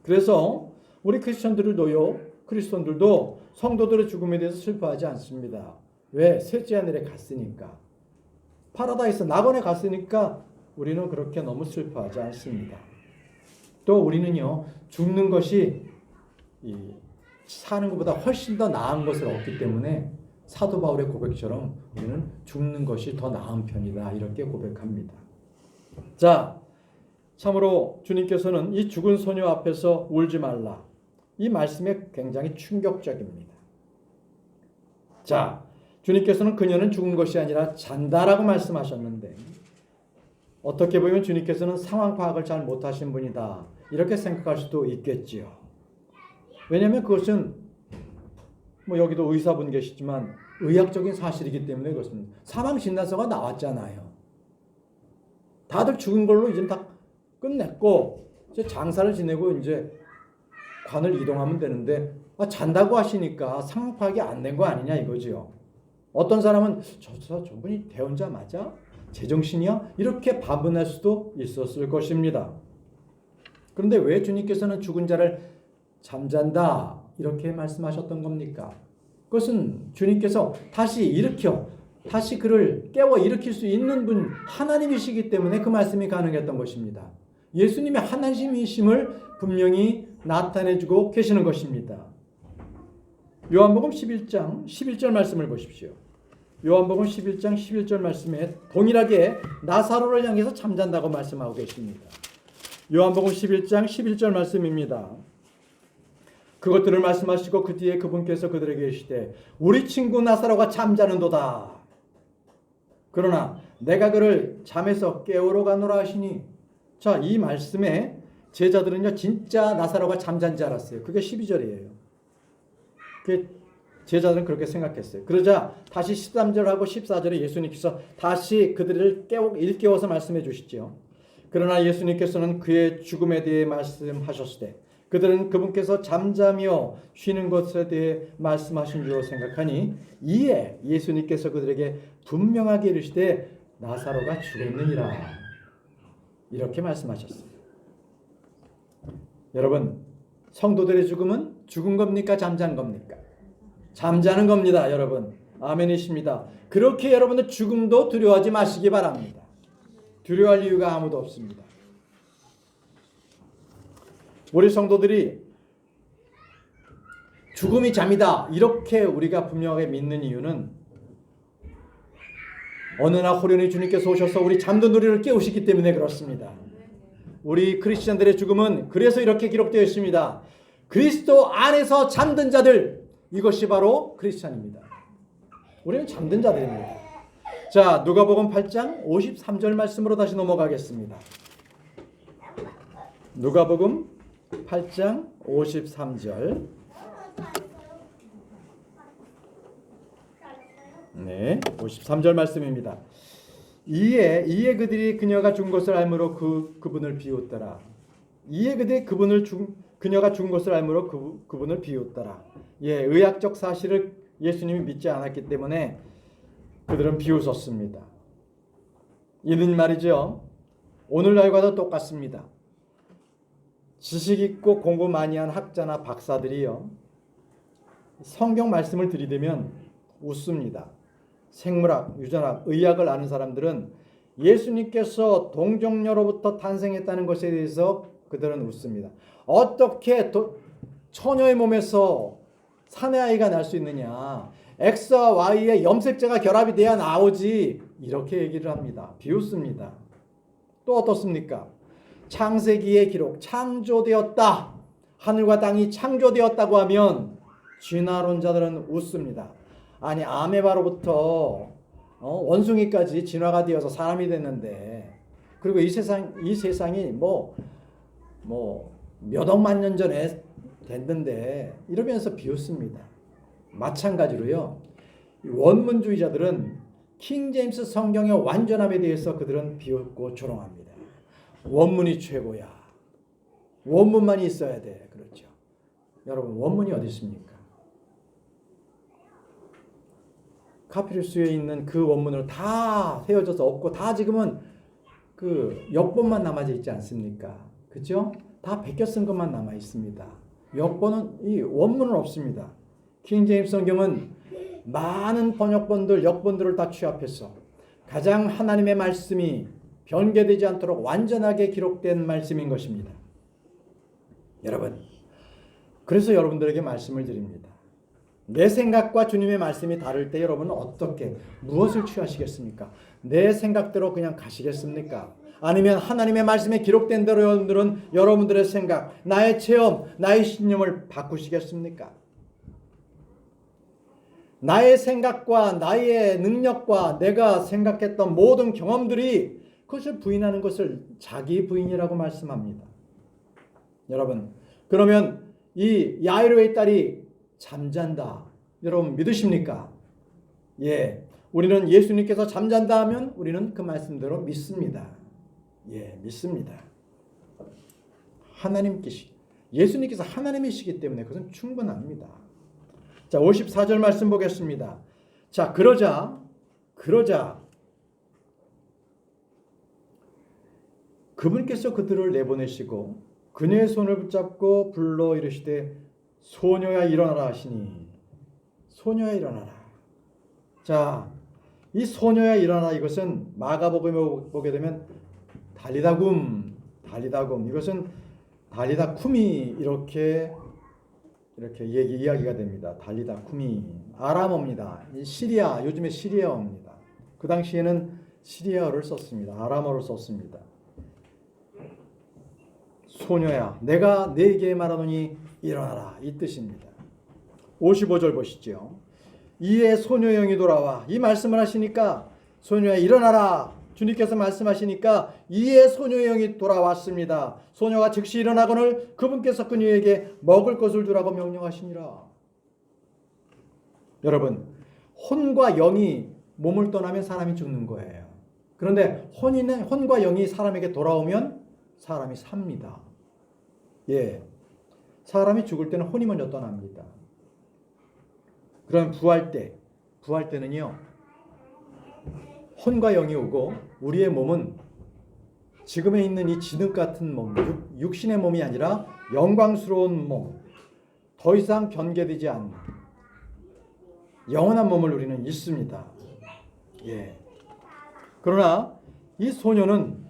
그래서 우리 크리스천들도 성도들의 죽음에 대해서 슬퍼하지 않습니다. 왜? 셋째 하늘에 갔으니까. 파라다이스 낙원에 갔으니까 우리는 그렇게 너무 슬퍼하지 않습니다. 또 우리는요 죽는 것이 사는 것보다 훨씬 더 나은 것을 얻기 때문에 사도 바울의 고백처럼 우리는 죽는 것이 더 나은 편이다 이렇게 고백합니다. 자, 참으로 주님께서는 이 죽은 소녀 앞에서 울지 말라 이 말씀이 굉장히 충격적입니다. 자, 주님께서는 그녀는 죽은 것이 아니라 잔다라고 말씀하셨는데 어떻게 보면 주님께서는 상황 파악을 잘 못하신 분이다 이렇게 생각할 수도 있겠지요. 왜냐하면 그것은 여기도 의사분 계시지만 의학적인 사실이기 때문에 그렇습니다. 사망 진단서가 나왔잖아요. 다들 죽은 걸로 이제 다 끝냈고 이제 장사를 지내고 이제 관을 이동하면 되는데 잔다고 하시니까 상황 파악이 안 된 거 아니냐 이거지요. 어떤 사람은 저분이 대혼자 맞아? 제정신이야? 이렇게 반문할 수도 있었을 것입니다. 그런데 왜 주님께서는 죽은 자를 잠잔다 이렇게 말씀하셨던 겁니까? 그것은 주님께서 다시 일으켜 다시 그를 깨워 일으킬 수 있는 분 하나님이시기 때문에 그 말씀이 가능했던 것입니다. 예수님의 하나님이심을 분명히 나타내주고 계시는 것입니다. 요한복음 11장 11절 말씀을 보십시오. 요한복음 11장 11절 말씀에 동일하게 나사로를 향해서 잠잔다고 말씀하고 계십니다. 요한복음 11장 11절 말씀입니다. 그것들을 말씀하시고 그 뒤에 그분께서 그들에게 이르시되 우리 친구 나사로가 잠자는도다. 그러나 내가 그를 잠에서 깨우러 가노라 하시니. 자, 이 말씀에 제자들은요 진짜 나사로가 잠잔 줄 알았어요. 그게 12절이에요. 제자들은 그렇게 생각했어요. 그러자 다시 13절하고 14절에 예수님께서 다시 그들을 일깨워서 말씀해 주시죠. 그러나 예수님께서는 그의 죽음에 대해 말씀하셨을 그들은 그분께서 잠자며 쉬는 것에 대해 말씀하신 줄로 생각하니 이에 예수님께서 그들에게 분명하게 이르시되 나사로가 죽었느니라 이렇게 말씀하셨어요. 여러분, 성도들의 죽음은 죽은 겁니까? 잠잔 겁니까? 잠자는 겁니다, 여러분. 아멘이십니다. 그렇게 여러분들 죽음도 두려워하지 마시기 바랍니다. 두려워할 이유가 아무도 없습니다. 우리 성도들이 죽음이 잠이다 이렇게 우리가 분명하게 믿는 이유는 어느 날 호련히 주님께서 오셔서 우리 잠든 우리를 깨우시기 때문에 그렇습니다. 우리 크리스천들의 죽음은 그래서 이렇게 기록되어 있습니다. 그리스도 안에서 잠든 자들, 이것이 바로 크리스천입니다. 우리는 잠든 자들입니다. 자, 누가복음 8장 53절 말씀으로 다시 넘어가겠습니다. 누가복음 8장 53절. 네, 53절 말씀입니다. 이에 그들이 그녀가 죽은 것을 알므로 그분을 비웃더라. 이에 그들이 그녀가 죽은 것을 알므로 그분을 비웃더라. 예, 의학적 사실을 예수님이 믿지 않았기 때문에 그들은 비웃었습니다. 이는 말이죠. 오늘날과도 똑같습니다. 지식 있고 공부 많이 한 학자나 박사들이요, 성경 말씀을 들이대면 웃습니다. 생물학, 유전학, 의학을 아는 사람들은 예수님께서 동정녀로부터 탄생했다는 것에 대해서 그들은 웃습니다. 어떻게 처녀의 몸에서 사내아이가 날 수 있느냐? X와 Y의 염색체가 결합이 돼야 나오지. 이렇게 얘기를 합니다. 비웃습니다. 또 어떻습니까? 창세기의 기록, 창조되었다. 하늘과 땅이 창조되었다고 하면 진화론자들은 웃습니다. 아니, 아메바로부터 원숭이까지 진화가 되어서 사람이 됐는데, 그리고 이 세상이 몇 억만 년 전에 됐는데 이러면서 비웃습니다. 마찬가지로요, 원문주의자들은 킹 제임스 성경의 완전함에 대해서 그들은 비웃고 조롱합니다. 원문이 최고야. 원문만이 있어야 돼. 그렇죠. 여러분, 원문이 어디 있습니까? 카피루스에 있는 그 원문으로 다 헤어져서 없고 다 지금은 그 역본만 남아져 있지 않습니까? 그죠? 다 베껴 쓴 것만 남아 있습니다. 역본은, 이 원문은 없습니다. 킹 제임스 성경은 많은 번역본들, 역본들을 다 취합해서 가장 하나님의 말씀이 변개되지 않도록 완전하게 기록된 말씀인 것입니다. 여러분, 그래서 여러분들에게 말씀을 드립니다. 내 생각과 주님의 말씀이 다를 때 여러분은 어떻게, 무엇을 취하시겠습니까? 내 생각대로 그냥 가시겠습니까? 아니면 하나님의 말씀에 기록된 대로 여러분들의 생각, 나의 체험, 나의 신념을 바꾸시겠습니까? 나의 생각과 나의 능력과 내가 생각했던 모든 경험들이 그것을 부인하는 것을 자기 부인이라고 말씀합니다. 여러분, 그러면 이 야이로의 딸이 잠잔다, 여러분 믿으십니까? 예, 우리는 예수님께서 잠잔다 하면 우리는 그 말씀대로 믿습니다. 예, 믿습니다. 예수님께서 하나님이시기 때문에 그것은 충분합니다. 자, 54절 말씀 보겠습니다. 자, 그러자 그분께서 그들을 내보내시고 그녀의 손을 붙잡고 불러 이르시되 소녀야 일어나라 하시니 소녀야 일어나라. 자, 이 소녀야 일어나라 이것은 마가복음에 보게 되면 달리다굼 이것은 달리다쿰이 이렇게 이야기가 됩니다. 달리다쿰이 아람어입니다. 시리아 요즘에 시리아어입니다. 그 당시에는 시리아어를 썼습니다. 아람어를 썼습니다. 소녀야 내가 네게 말하노니 일어나라 이 뜻입니다. 55절 보시죠. 이에 소녀의 영이 돌아와 이 말씀을 하시니까 소녀야 일어나라 주님께서 말씀하시니까 이에 소녀의 영이 돌아왔습니다. 소녀가 즉시 일어나거늘 그분께서 그녀에게 먹을 것을 주라고 명령하시니라. 여러분 혼과 영이 몸을 떠나면 사람이 죽는 거예요. 그런데 혼과 영이 사람에게 돌아오면 사람이 삽니다. 예, 사람이 죽을 때는 혼이 먼저 떠납니다. 그럼 부활 때는요 혼과 영이 오고 우리의 몸은 지금에 있는 이 진흙 같은 몸, 육신의 몸이 아니라 영광스러운 몸, 더 이상 변개되지 않는 영원한 몸을 우리는 입습니다. 예. 그러나 이 소녀는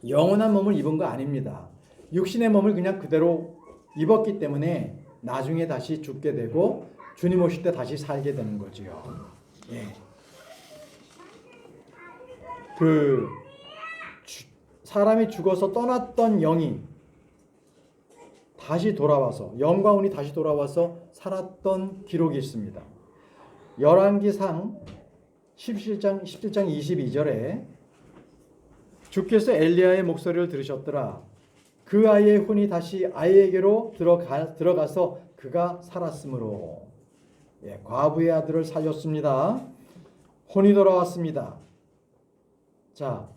영원한 몸을 입은 거 아닙니다. 육신의 몸을 그냥 그대로 입었기 때문에 나중에 다시 죽게 되고 주님 오실 때 다시 살게 되는 거지요. 예. 사람이 죽어서 떠났던 영이 다시 돌아와서 영과 운이 다시 돌아와서 살았던 기록이 있습니다. 열왕기상 17장 22절에 주께서 엘리야의 목소리를 들으셨더라. 그 아이의 혼이 다시 아이에게로 들어가서 그가 살았으므로 예, 과부의 아들을 살렸습니다. 혼이 돌아왔습니다. 자,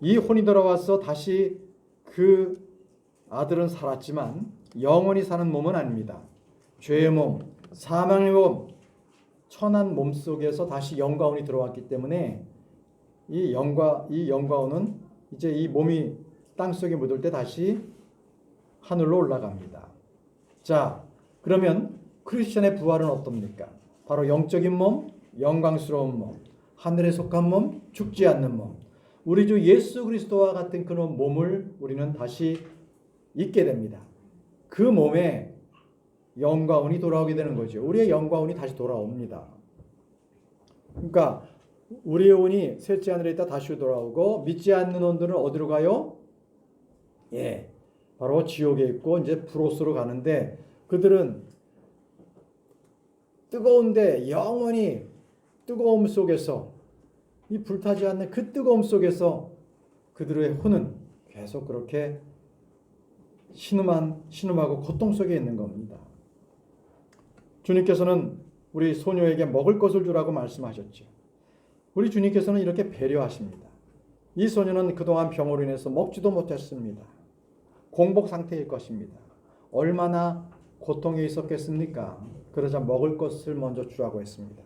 이 혼이 돌아와서 다시 그 아들은 살았지만 영원히 사는 몸은 아닙니다. 죄의 몸, 사망의 몸, 천한 몸 속에서 다시 영과 운이 들어왔기 때문에 이 영과 운은 이제 이 몸이 땅속에 묻을 때 다시 하늘로 올라갑니다. 자, 그러면 크리스천의 부활은 어떻습니까? 바로 영적인 몸, 영광스러운 몸, 하늘에 속한 몸, 죽지 않는 몸, 우리 주 예수 그리스도와 같은 그런 몸을 우리는 다시 입게 됩니다. 그 몸에 영과 운이 돌아오게 되는 거죠. 우리의 영과 운이 다시 돌아옵니다. 그러니까 우리의 운이 셋째 하늘에 있다 다시 돌아오고 믿지 않는 온들은 어디로 가요? 예, 바로 지옥에 있고 이제 브로스로 가는데 그들은 뜨거운데 영원히 뜨거움 속에서 이 불타지 않는 그 뜨거움 속에서 그들의 혼은 계속 그렇게 신음하고 고통 속에 있는 겁니다. 주님께서는 우리 소녀에게 먹을 것을 주라고 말씀하셨죠. 우리 주님께서는 이렇게 배려하십니다. 이 소녀는 그동안 병으로 인해서 먹지도 못했습니다. 공복 상태일 것입니다. 얼마나 고통에 있었겠습니까? 그러자 먹을 것을 먼저 주라고 했습니다.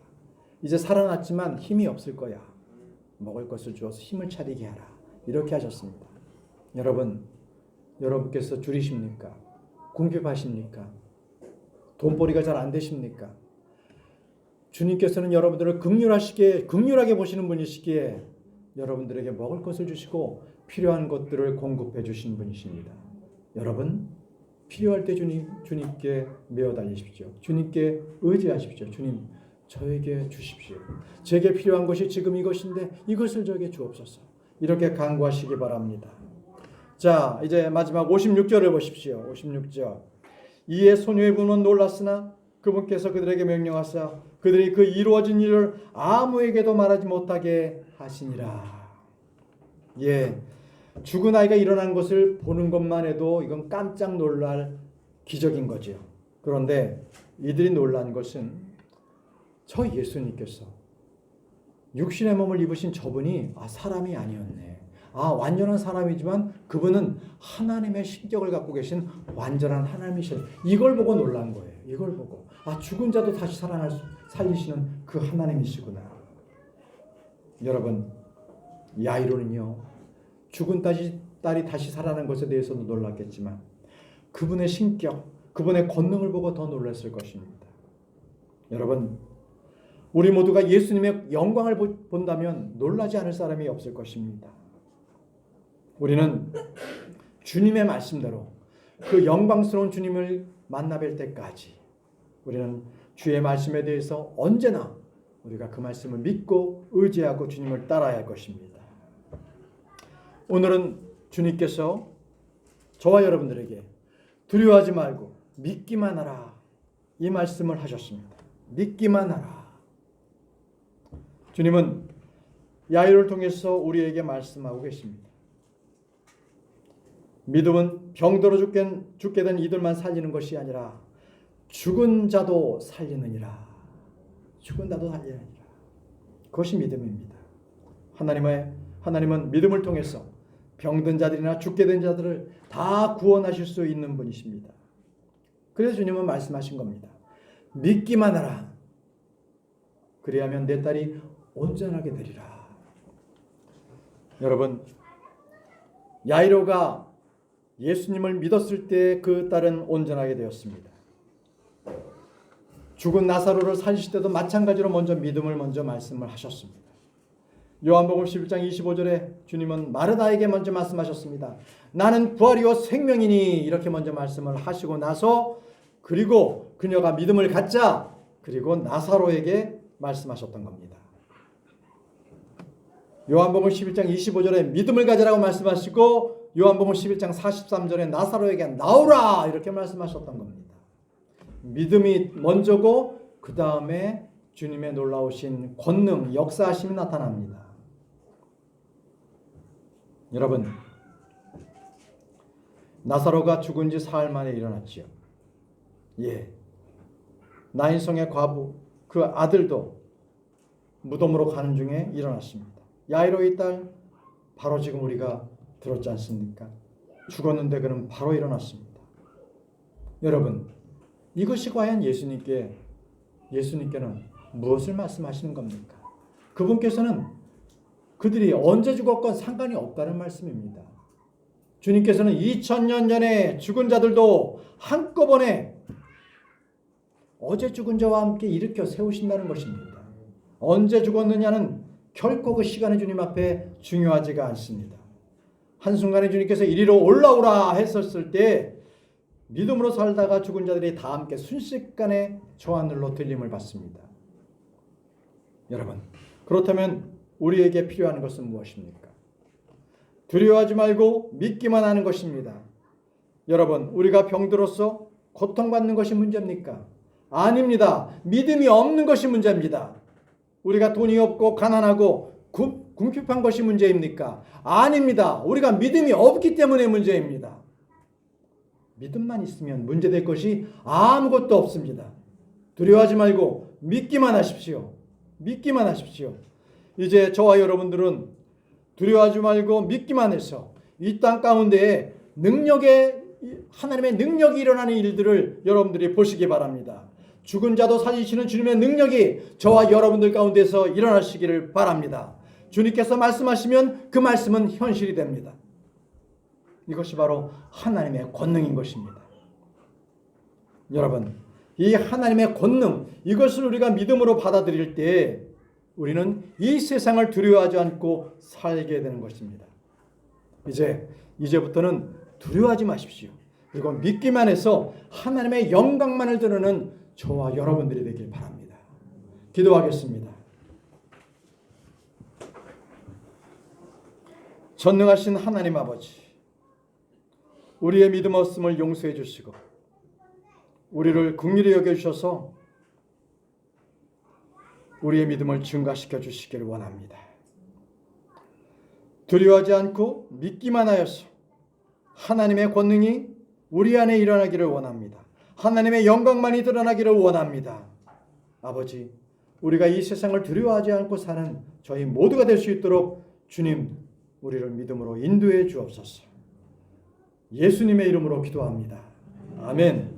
이제 살아났지만 힘이 없을 거야. 먹을 것을 주어서 힘을 차리게 하라. 이렇게 하셨습니다. 여러분께서 줄이십니까? 궁핍하십니까? 돈벌이가 잘 안 되십니까? 주님께서는 여러분들을 긍휼하게 보시는 분이시기에 여러분들에게 먹을 것을 주시고 필요한 것들을 공급해 주신 분이십니다. 여러분 필요할 때 주님께 메어 달리십시오. 주님께 의지하십시오. 주님 저에게 주십시오. 제게 필요한 것이 지금 이것인데 이것을 저에게 주옵소서. 이렇게 간구하시기 바랍니다. 자, 이제 마지막 56절을 보십시오. 56절. 이에 소녀의 부모는 놀랐으나 그분께서 그들에게 명령하사 그들이 그 이루어진 일을 아무에게도 말하지 못하게 하시니라. 예, 죽은 아이가 일어난 것을 보는 것만 해도 이건 깜짝 놀랄 기적인 거죠. 그런데 이들이 놀란 것은 저 예수님께서 육신의 몸을 입으신 저분이 사람이 아니었네. 완전한 사람이지만 그분은 하나님의 신격을 갖고 계신 완전한 하나님이신 이걸 보고 놀란 거예요. 이걸 보고 죽은 자도 다시 살리시는 그 하나님이시구나. 여러분 야이로는요 죽은 딸이 다시 살아난 것에 대해서도 놀랐겠지만 그분의 신격 그분의 권능을 보고 더 놀랐을 것입니다. 여러분, 우리 모두가 예수님의 영광을 본다면 놀라지 않을 사람이 없을 것입니다. 우리는 주님의 말씀대로 그 영광스러운 주님을 만나뵐 때까지 우리는 주의 말씀에 대해서 언제나 우리가 그 말씀을 믿고 의지하고 주님을 따라야 할 것입니다. 오늘은 주님께서 저와 여러분들에게 두려워하지 말고 믿기만 하라, 이 말씀을 하셨습니다. 믿기만 하라. 주님은 야이로를 통해서 우리에게 말씀하고 계십니다. 믿음은 병들어 죽게 된 이들만 살리는 것이 아니라 죽은 자도 살리느니라. 죽은 자도 살리느니라. 그것이 믿음입니다. 하나님은 믿음을 통해서 병든 자들이나 죽게 된 자들을 다 구원하실 수 있는 분이십니다. 그래서 주님은 말씀하신 겁니다. 믿기만 하라. 그리하면 내 딸이 온전하게 되리라. 여러분, 야이로가 예수님을 믿었을 때 그 딸은 온전하게 되었습니다. 죽은 나사로를 살리실 때도 마찬가지로 먼저 믿음을 먼저 말씀을 하셨습니다. 요한복음 11장 25절에 주님은 마르다에게 먼저 말씀하셨습니다. 나는 부활이요 생명이니, 이렇게 먼저 말씀을 하시고 나서 그리고 그녀가 믿음을 갖자 그리고 나사로에게 말씀하셨던 겁니다. 요한복음 11장 25절에 믿음을 가져라고 말씀하시고 요한복음 11장 43절에 나사로에게 나오라, 이렇게 말씀하셨던 겁니다. 믿음이 먼저고 그 다음에 주님의 놀라우신 권능, 역사하심이 나타납니다. 여러분, 나사로가 죽은 지 사흘 만에 일어났지요. 나인성의 과부, 그 아들도 무덤으로 가는 중에 일어났습니다. 야이로의 딸, 바로 지금 우리가 들었지 않습니까? 죽었는데 그는 바로 일어났습니다. 여러분, 이것이 과연 예수님께는 무엇을 말씀하시는 겁니까? 그분께서는 그들이 언제 죽었건 상관이 없다는 말씀입니다. 주님께서는 2000년 전에 죽은 자들도 한꺼번에 어제 죽은 자와 함께 일으켜 세우신다는 것입니다. 언제 죽었느냐는 결코 그 시간이 주님 앞에 중요하지가 않습니다. 한순간에 주님께서 이리로 올라오라 했었을 때 믿음으로 살다가 죽은 자들이 다 함께 순식간에 저 하늘로 들림을 받습니다. 여러분, 그렇다면 우리에게 필요한 것은 무엇입니까? 두려워하지 말고 믿기만 하는 것입니다. 여러분, 우리가 병들어서 고통받는 것이 문제입니까? 아닙니다. 믿음이 없는 것이 문제입니다. 우리가 돈이 없고 가난하고 궁핍한 것이 문제입니까? 아닙니다. 우리가 믿음이 없기 때문에 문제입니다. 믿음만 있으면 문제될 것이 아무것도 없습니다. 두려워하지 말고 믿기만 하십시오. 믿기만 하십시오. 이제 저와 여러분들은 두려워하지 말고 믿기만 해서 이 땅 가운데에 하나님의 능력이 일어나는 일들을 여러분들이 보시기 바랍니다. 죽은 자도 살리시는 주님의 능력이 저와 여러분들 가운데서 일어나시기를 바랍니다. 주님께서 말씀하시면 그 말씀은 현실이 됩니다. 이것이 바로 하나님의 권능인 것입니다. 여러분, 이 하나님의 권능, 이것을 우리가 믿음으로 받아들일 때 우리는 이 세상을 두려워하지 않고 살게 되는 것입니다. 이제부터는 두려워하지 마십시오. 그리고 믿기만 해서 하나님의 영광만을 드러내는 저와 여러분들이 되길 바랍니다. 기도하겠습니다. 전능하신 하나님 아버지, 우리의 믿음 없음을 용서해 주시고 우리를 긍휼히 여겨주셔서 우리의 믿음을 증가시켜 주시기를 원합니다. 두려워하지 않고 믿기만 하여서 하나님의 권능이 우리 안에 일어나기를 원합니다. 하나님의 영광만이 드러나기를 원합니다. 아버지, 우리가 이 세상을 두려워하지 않고 사는 저희 모두가 될 수 있도록 주님, 우리를 믿음으로 인도해 주옵소서. 예수님의 이름으로 기도합니다. 아멘.